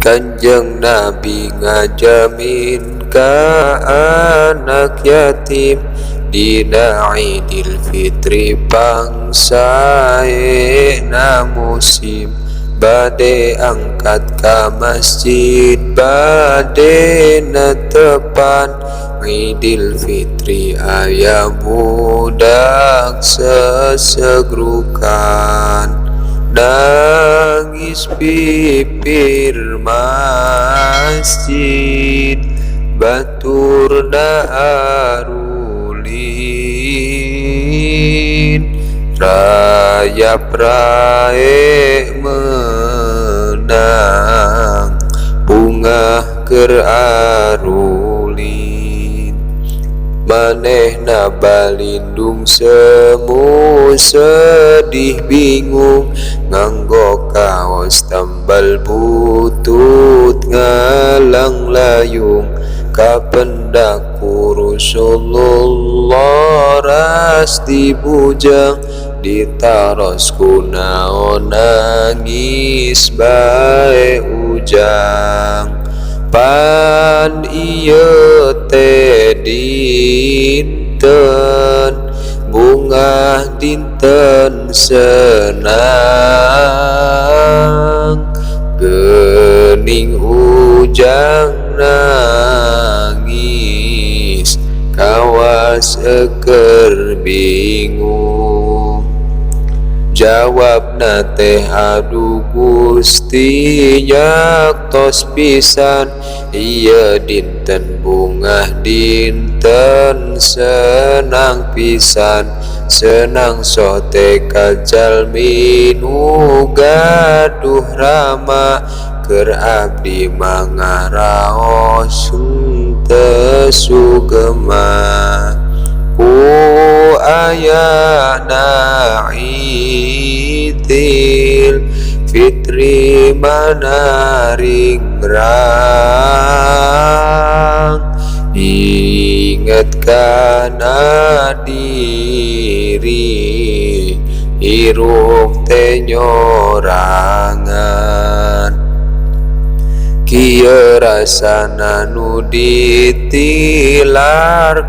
Kanjeng Nabi ngajamin ka anak yatim dina Idul Fitri pangsaena musim, bade angkat ka masjid bade netepan Idul Fitri aya budak sesegrukan nangis pipir masjid batur arulin rayap rae menang bunga keur arulin manehna balindung semu sedih bingung nganggo kaos tambal butut ngalang layung kapendak Rasulullah ras dibujang ditaros kunaon nangis bae ujang pan ieu teh dinten bunga dinten senang geuning ujang nangis kawas eker bingung jawabna teh aduh Gusti nyaktos pisan ieu dinten bunga dinten senang pisan senang sote kajalmi nu gaduh rama keur abdi mangaraos teu sugema ku ayana Idul Fitri manaringrang inget kana diri hirup teh nyorangan kieu rasana nu ditilar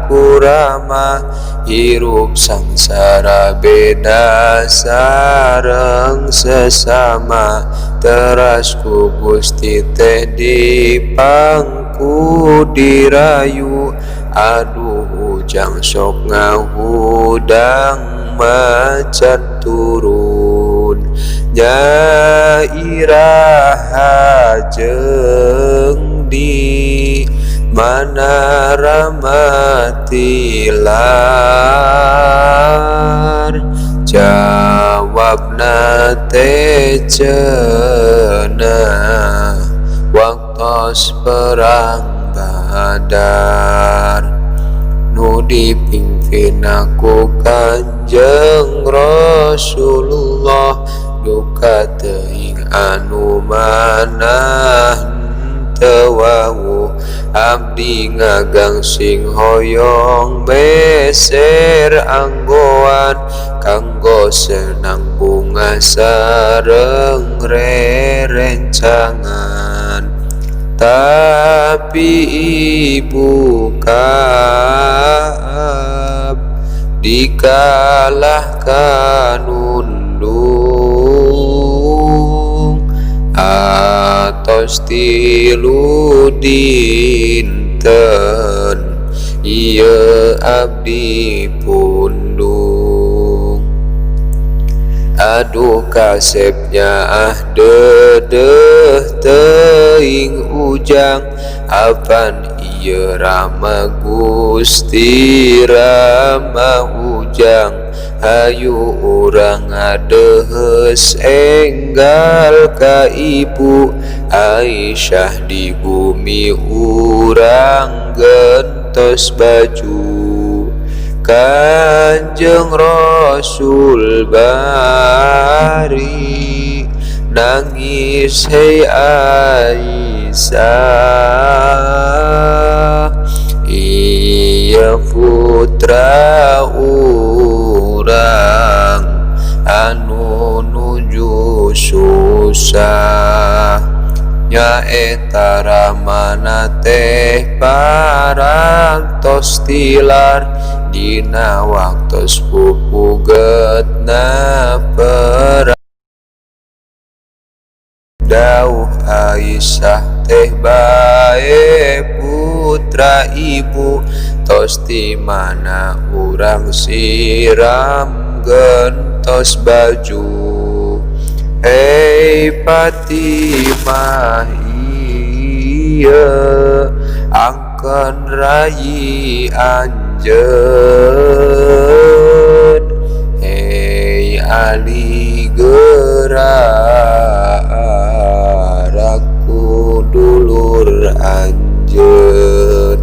kurama hirup sangsara beda sareng sesama teras ku Gusti teh dipangku dirayu aduh ujang sok ngahudang macan turun nyairah jeung di mana ramatilar jawabna teh cenah waktos perang Badar nu dipimpin aku Kanjeng Rasulullah duka teuing anu manah teu wau abdi ngagangsing hoyong beser anggoan kanggo senang bunga sareng rerencangan tapi ibu Ka'ab dikalahkan undung atos tilu dinten ieu abdi pundung aduh kasepnya dedeh teuing ujang apan ieu rama Gusti rama ujang hayu urang ngadehes enggal ka ibu Aisyah di bumi urang gentos baju Kanjeng Rasul bari nangis hei Aisyah iya putra urang anu nuju susah nya etara mana teh parantos tilar dina waktos pupugetna perang dauh Aisyah teh bae putra ibu tos di mana urang siram gentos baju. Hei Fatimah iya angken rayi anjeun. Hei Ali gerak dulur anjeun.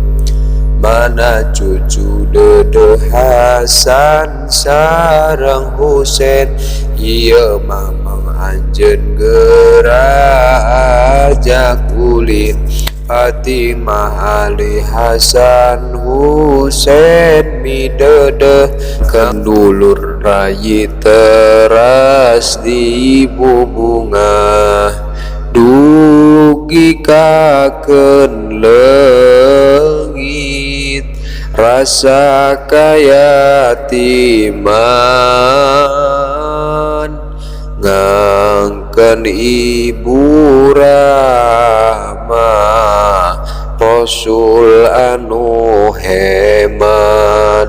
Mana cucu Dede Hasan sareng Husein ieu mamang anjeun gerak ajak ulin. Fatimah Ali Hasan Husein mi Dede kendulur rayi teras di bubunga dugi kakeun leungit rasa kayatiman ngangkeun ibu Rahma Rasul anu heman.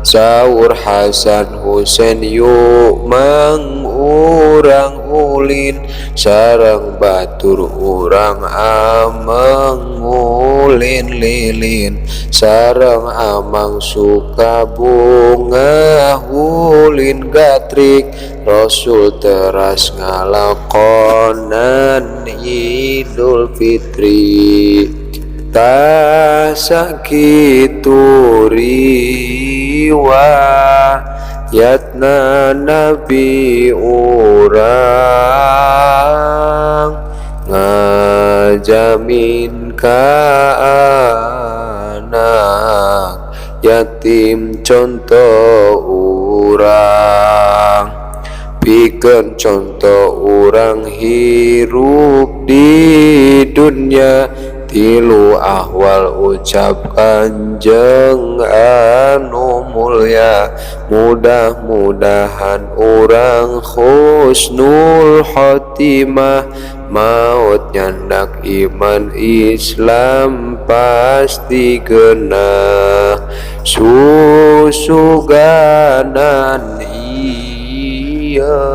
Saur Hasan Husein yuk mang urang ulin sareng batur urang ameng ulin lilin sareng amang suka bunga ulin gatrik Rasul teras ngalakonan Idul Fitri. Ta sakitu riwayatna Nabi urang ngajamin ka anak yatim contoh urang pikeun contoh urang hirup di dunia tilu ahwal ucap Kanjeng anu mulya mudah-mudahan urang husnul khotimah maut nyandak iman Islam pasti geunah susuganan iya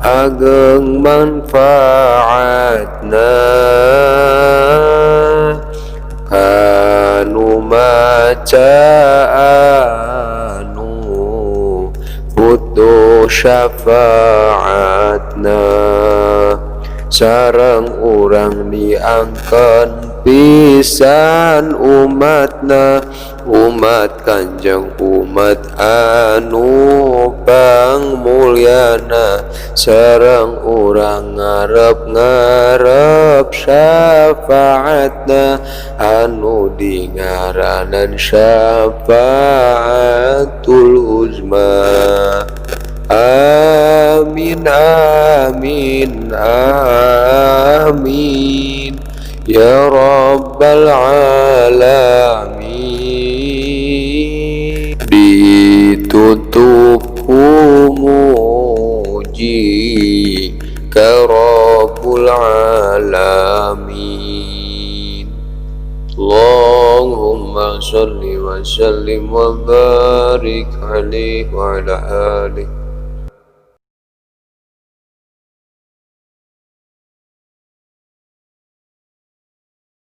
ageng manfaatna kanu maca anu butuh syafaatna sareng urang diangkeun pisan umatna umat Kanjeng umat anu pangmulyana sareng urang ngarep syafaatna anu dingaranan syafaatul uzma. Amin amin amin ya rabbal alamin. Ditutup umuji ka rabbul alamin. Allahumma salli wa sallim wa barik alaihi wa ala alihi